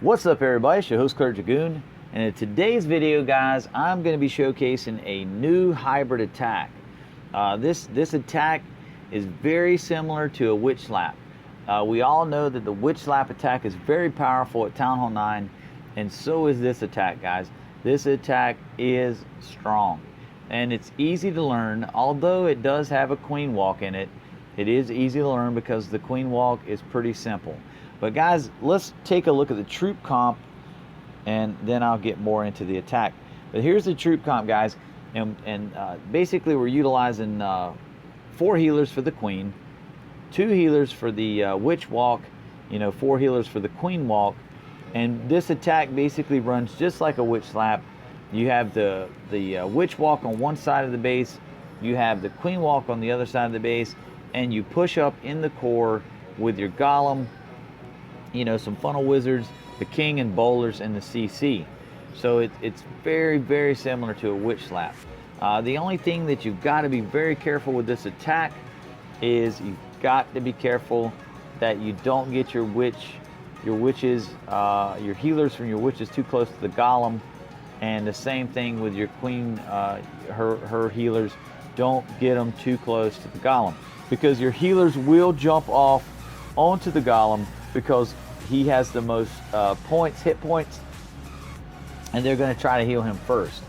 What's up everybody, it's your host Kurt Dragoon, and in today's video guys I'm going to be showcasing a new hybrid attack. This attack is very similar to a Witchslap. We all know that the Witchslap attack is very powerful at Town Hall 9, and so is this attack guys. This attack is strong and it's easy to learn. Although it does have a queenwalk in it, it is easy to learn because the queenwalk is pretty simple. But guys, let's take a look at the troop comp and then I'll get more into the attack. But here's the troop comp guys, and basically we're utilizing 4 healers for the queen, 2 healers for the witch walk, 4 healers for the queen walk, and this attack basically runs just like a Witchslap. You have the witch walk on one side of the base, you have the queen walk on the other side of the base, and you push up in the core with your golem, some funnel wizards, the king and bowlers, and the CC. So it's very, very similar to a Witchslap. The only thing that you've got to be very careful with this attack is you've got to be careful that you don't get your healers from your witches too close to the golem, and the same thing with your queen, her healers, don't get them too close to the golem, because your healers will jump off onto the golem because he has the most hit points, and they're going to try to heal him first.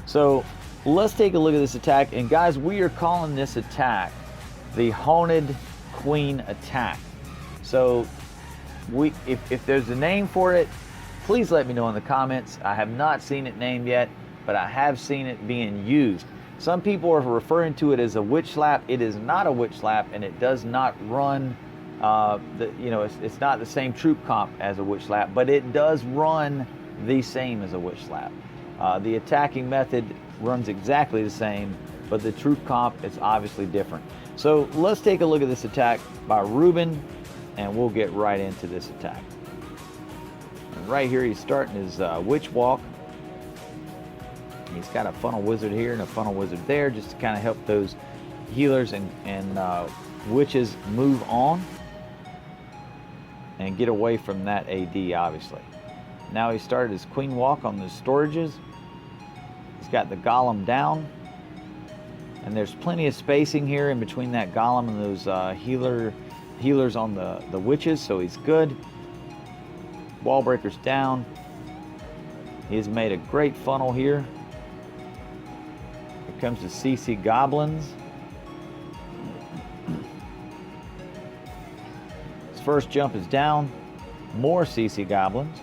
So let's take a look at this attack, and guys, we are calling this attack the Haunted Queen attack. So if there's a name for it, please let me know in the comments. I have not seen it named yet, but I have seen it being used. Some people are referring to it as a Witchslap. It is not a Witchslap, and it does not run it's not the same troop comp as a Witchslap, but it does run the same as a Witchslap. The attacking method runs exactly the same, but the troop comp is obviously different. So let's take a look at this attack by Ruben, and we'll get right into this attack. And right here he's starting his witch walk. He's got a funnel wizard here and a funnel wizard there, just to kind of help those healers and witches move on and get away from that AD, obviously. Now he started his queen walk on the storages. He's got the golem down, and there's plenty of spacing here in between that golem and those healers on the witches, so he's good. Wall breakers down. He's made a great funnel here. Here comes the CC goblins. First jump is down, more CC goblins,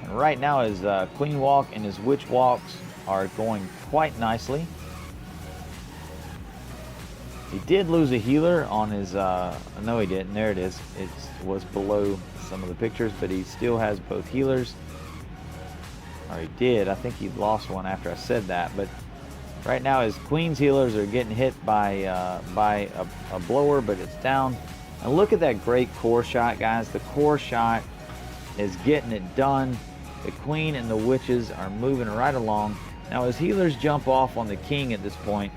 and right now his queen walk and his witch walks are going quite nicely. He did lose a healer on his no he didn't, there it is, it was below some of the pictures, but he still has both healers, or he did. I think he lost one after I said that, but right now his queen's healers are getting hit by a blower, but it's down. And look at that great core shot, guys. The core shot is getting it done. The queen and the witches are moving right along. Now his healers jump off on the king at this point,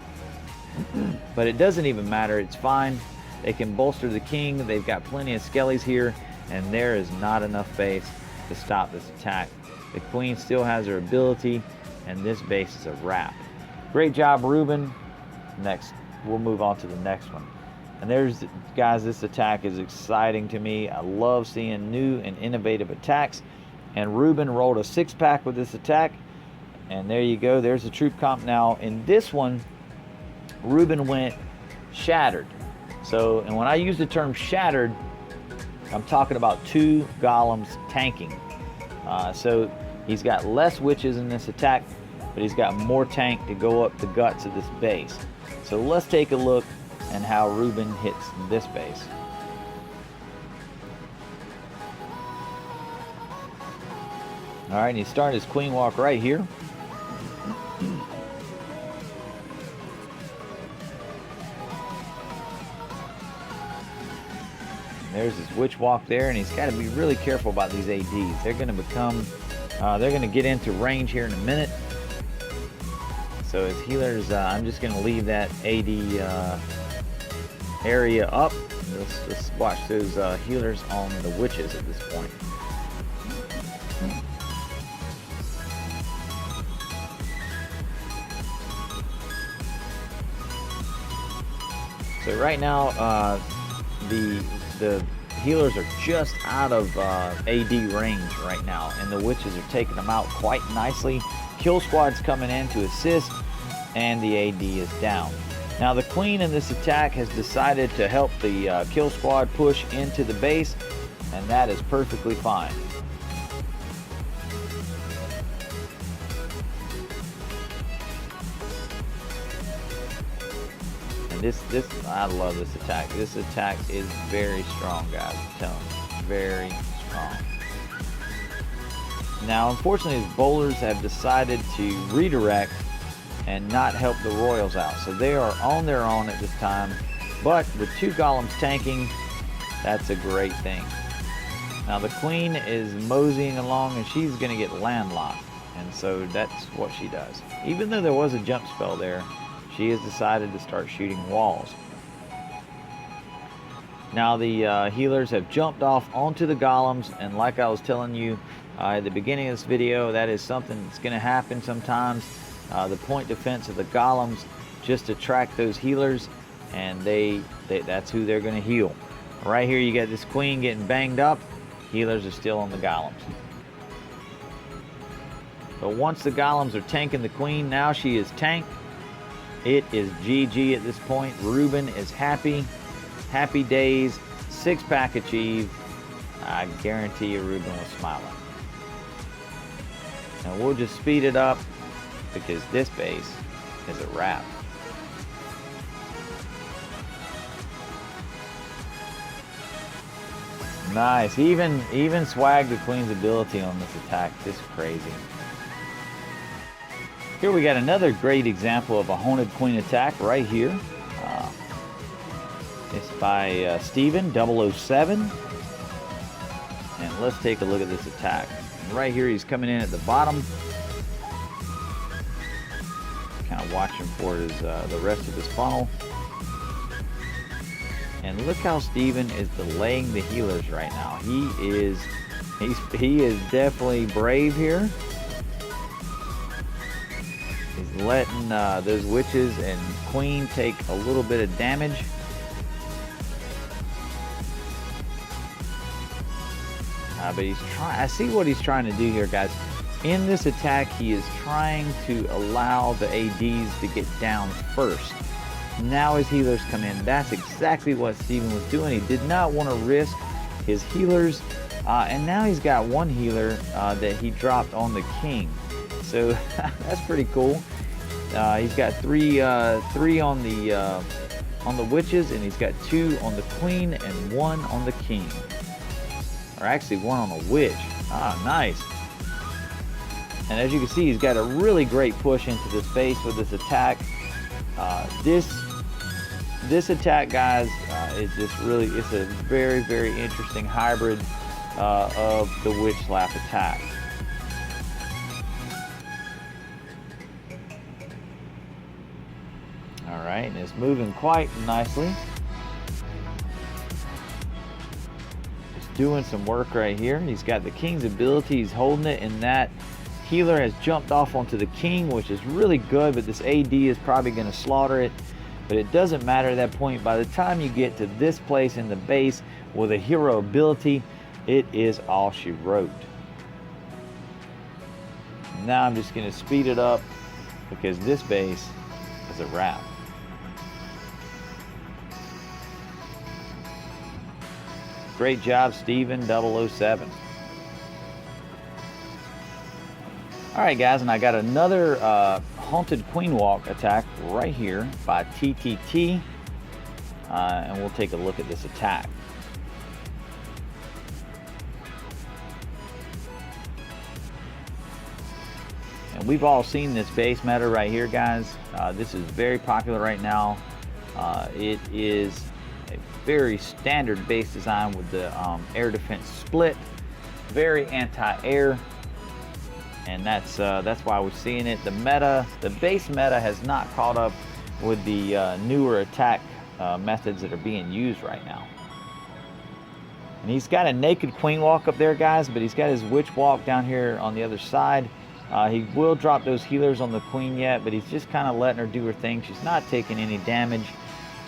but it doesn't even matter. It's fine. They can bolster the king. They've got plenty of skellies here, and there is not enough base to stop this attack. The queen still has her ability, and this base is a wrap. Great job, Ruben. Next, we'll move on to the next one. And there's, guys, this attack is exciting to me. I love seeing new and innovative attacks. And Ruben rolled a 6-pack with this attack. And there you go. There's the troop comp. Now, in this one, Ruben went shattered. So, and when I use the term shattered, I'm talking about 2 golems tanking. So he's got less witches in this attack, but he's got more tank to go up the guts of this base. So let's take a look at how Ruben hits this base. All right, and he started his queen walk right here. There's his witch walk there, and he's got to be really careful about these ADs. They're going to get into range here in a minute. So his healers, I'm just going to leave that AD area up Let's watch those healers on the witches at this point. So right now, the healers are just out of AD range right now, and the witches are taking them out quite nicely. Kill squad's coming in to assist, and the AD is down. Now the queen in this attack has decided to help the kill squad push into the base, and that is perfectly fine. And I love this attack. This attack is very strong, guys. I'm telling you, very strong. Now, unfortunately, his bowlers have decided to redirect and not help the royals out, so they are on their own at this time. But with 2 golems tanking, that's a great thing. Now the queen is moseying along, and she's going to get landlocked, and so that's what she does. Even though there was a jump spell there, she has decided to start shooting walls. Now the healers have jumped off onto the golems, and like I was telling you at the beginning of this video, that is something that's going to happen sometimes. The point defense of the golems just attract those healers, and that's who they're going to heal. Right here you got this queen getting banged up. Healers are still on the golems. But once the golems are tanking the queen, now she is tanked. It is GG at this point. Ruben is happy. Happy days. 6-pack achieved. I guarantee you Ruben was smiling. And we'll just speed it up, because this base is a wrap. Nice. Even swag the queen's ability on this attack. Just crazy. Here we got another great example of a haunted queen attack right here. It's by Steven 007. And let's take a look at this attack. And right here he's coming in at the bottom. Kind of watching for his the rest of his funnel. And look how Steven is delaying the healers right now. He is definitely brave here. He's letting those witches and queen take a little bit of damage. But he's trying. I see what he's trying to do here, guys. In this attack, he is trying to allow the ADs to get down first. Now his healers come in. That's exactly what Steven was doing. He did not want to risk his healers. And now he's got one healer that he dropped on the king. So that's pretty cool. He's got three on the witches, and he's got 2 on the queen and 1 on the king. Or actually 1 on the witch. Ah, nice. And as you can see, he's got a really great push into this base with this attack. This attack, guys, is just really, it's a very, very interesting hybrid of the Witchslap attack. All right, and it's moving quite nicely. It's doing some work right here. He's got the king's ability. He's holding it, and that healer has jumped off onto the king, which is really good, but this AD is probably going to slaughter it. But it doesn't matter at that point. By the time you get to this place in the base with a hero ability, it is all she wrote. Now I'm just going to speed it up, because this base is a wrap. Great job, Steven 007. Alright guys, and I got another haunted queenwalk attack right here by TTT, and we'll take a look at this attack. And we've all seen this base meta right here, guys. This is very popular right now. It is a very standard base design with the air defense split, very anti-air. And that's why we're seeing it. The base meta has not caught up with the newer attack methods that are being used right now. And he's got a naked queen walk up there, guys, but he's got his witch walk down here on the other side. He will drop those healers on the queen yet, but he's just kind of letting her do her thing. She's not taking any damage,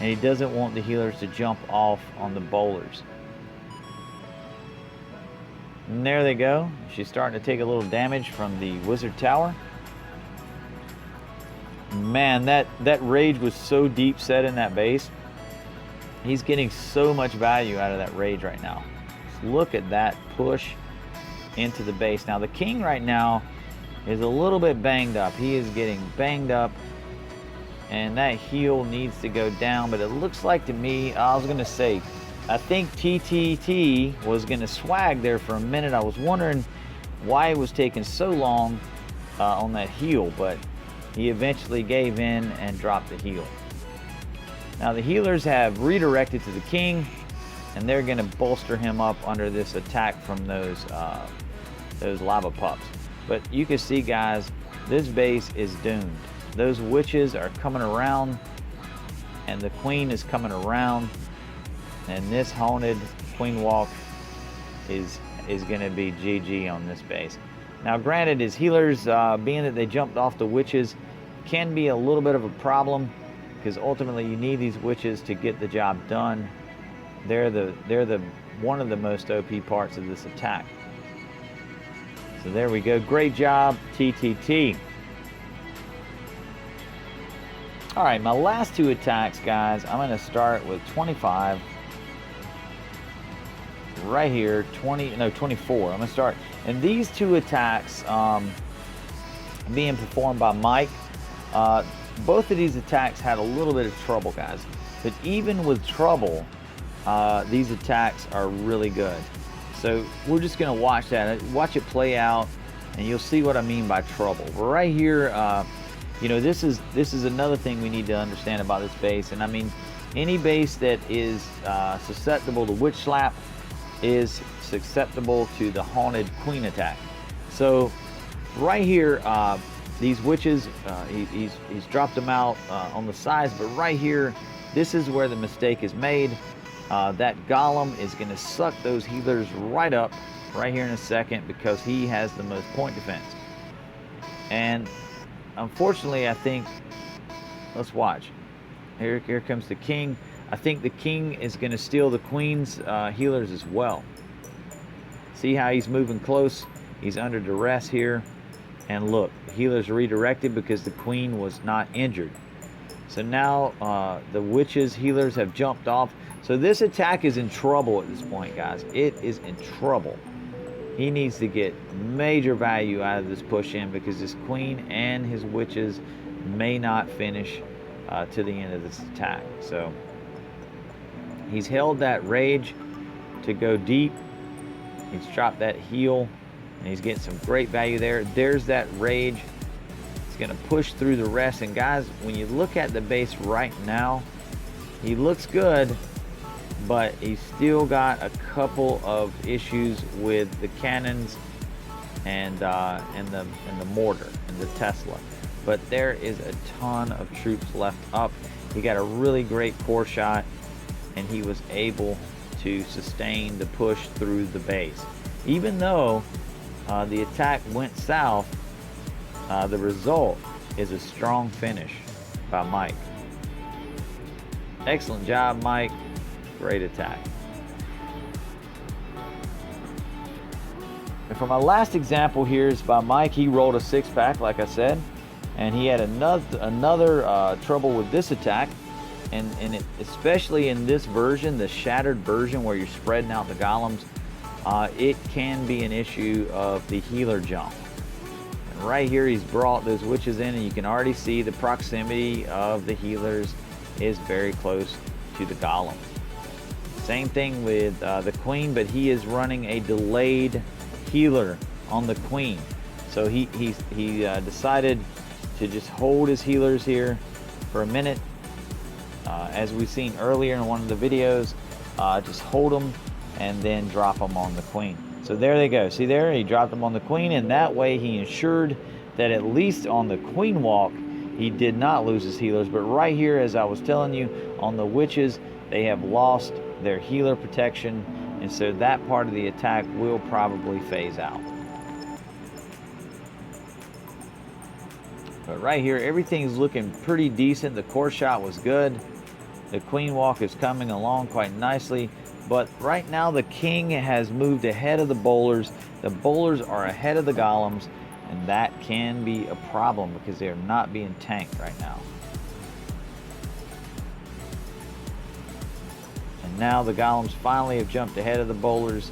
and he doesn't want the healers to jump off on the bowlers. And there they go. She's starting to take a little damage from the wizard tower. Man, that rage was so deep set in that base. He's getting so much value out of that rage right now. Look at that push into the base. Now the king right now is a little bit banged up. He is getting banged up, and that heal needs to go down. But it looks like to me, I was gonna say, I think TTT was gonna swag there for a minute. I was wondering why it was taking so long on that heal, but he eventually gave in and dropped the heal. Now the healers have redirected to the king, and they're going to bolster him up under this attack from those lava pups. But you can see, guys, this base is doomed. Those witches are coming around, and the queen is coming around, and this haunted queen walk is going to be GG on this base. Now granted, his healers, being that they jumped off the witches, can be a little bit of a problem, because ultimately you need these witches to get the job done. They're the one of the most OP parts of this attack. So there we go. Great job, TTT. All right, my last two attacks, guys. I'm going to start with 25 right here. 24. I'm going to start. And these two attacks being performed by Mike. Both of these attacks had a little bit of trouble, guys. But even with trouble, these attacks are really good. So we're just going to watch that. Watch it play out, and you'll see what I mean by trouble. Right here, you know, this is another thing we need to understand about this base. And I mean, any base that is susceptible to Witchslap is susceptible to the haunted queen attack. So right here, these witches, he's dropped them out on the sides, but right here, this is where the mistake is made. That golem is going to suck those healers right up right here in a second, because he has the most point defense. And unfortunately, I think, let's watch. Here comes the king. I think the king is going to steal the queen's healers as well. See how he's moving close? He's under duress here. And look, the healers are redirected because the queen was not injured. So now the witches healers have jumped off. So this attack is in trouble at this point, guys. It is in trouble. He needs to get major value out of this push in, because his queen and his witches may not finish to the end of this attack. So he's held that rage to go deep. He's dropped that heal, and he's getting some great value there. There's that rage. It's going to push through the rest. And guys, when you look at the base right now, he looks good, but he's still got a couple of issues with the cannons and the mortar and the Tesla. But there is a ton of troops left up. He got a really great core shot, and he was able to sustain the push through the base. Even though the attack went south, the result is a strong finish by Mike. Excellent job, Mike. Great attack. And for my last example here is by Mike. He rolled a 6-pack, like I said, and he had another trouble with this attack. And especially in this version, the shattered version where you're spreading out the golems, it can be an issue of the healer jump. And right here, he's brought those witches in, and you can already see the proximity of the healers is very close to the golem. Same thing with the queen, but he is running a delayed healer on the queen. So he decided to just hold his healers here for a minute. As we've seen earlier in one of the videos, just hold them and then drop them on the queen. So there they go. See there? He dropped them on the queen, and that way he ensured that at least on the queen walk, he did not lose his healers. But right here, as I was telling you, on the witches, they have lost their healer protection, and so that part of the attack will probably phase out. But right here, everything's looking pretty decent. The core shot was good. The queen walk is coming along quite nicely. But right now the king has moved ahead of the bowlers. The bowlers are ahead of the golems, and that can be a problem because they are not being tanked right now. And now the golems finally have jumped ahead of the bowlers,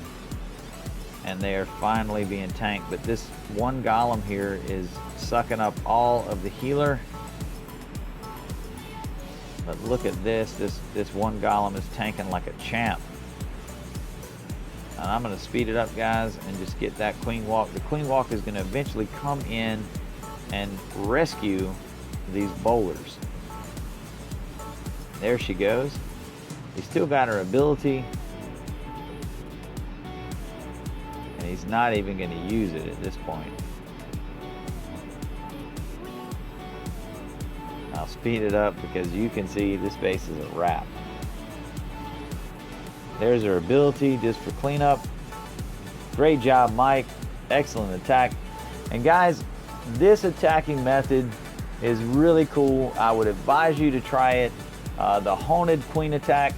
and they are finally being tanked. But this one golem here is sucking up all of the healer. But look at this one golem is tanking like a champ. And I'm going to speed it up, guys, and just get that queen walk. The queen walk is going to eventually come in and rescue these bowlers. There she goes. He's still got her ability, and he's not even going to use it at this point. I'll speed it up because you can see this base is a wrap. There's her ability just for cleanup. Great job, Mike. Excellent attack. And guys, this attacking method is really cool. I would advise you to try it. The haunted queen attack,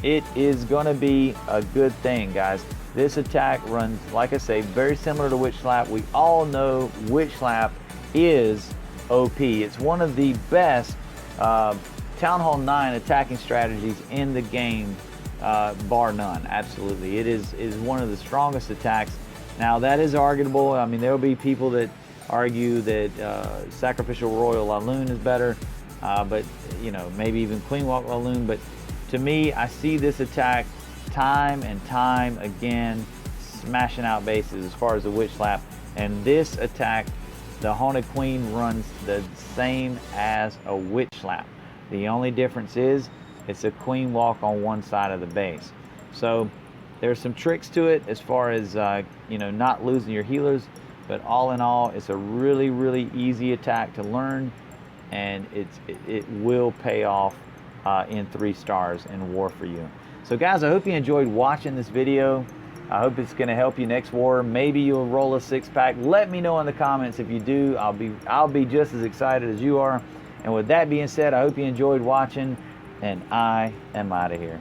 it is going to be a good thing, guys. This attack runs, like I say, very similar to Witchslap. We all know Witchslap is OP. It's one of the best Town Hall 9 attacking strategies in the game, bar none. Absolutely, it is one of the strongest attacks. Now that is arguable. I mean, there will be people that argue that Sacrificial Royal Laloon is better, but you know, maybe even Queenwalk Laloon. But to me, I see this attack time and time again smashing out bases as far as the Witchslap. And this attack, the Haunted Queen, runs the same as a Witchslap. The only difference is it's a queen walk on one side of the base. So there's some tricks to it as far as you know, not losing your healers, but all in all, it's a really easy attack to learn, and it will pay off in 3 stars in war for you. So guys, I hope you enjoyed watching this video. I hope it's going to help you next war. Maybe you'll roll a 6-pack. Let me know in the comments if you do. I'll be just as excited as you are. And with that being said, I hope you enjoyed watching, and I am out of here.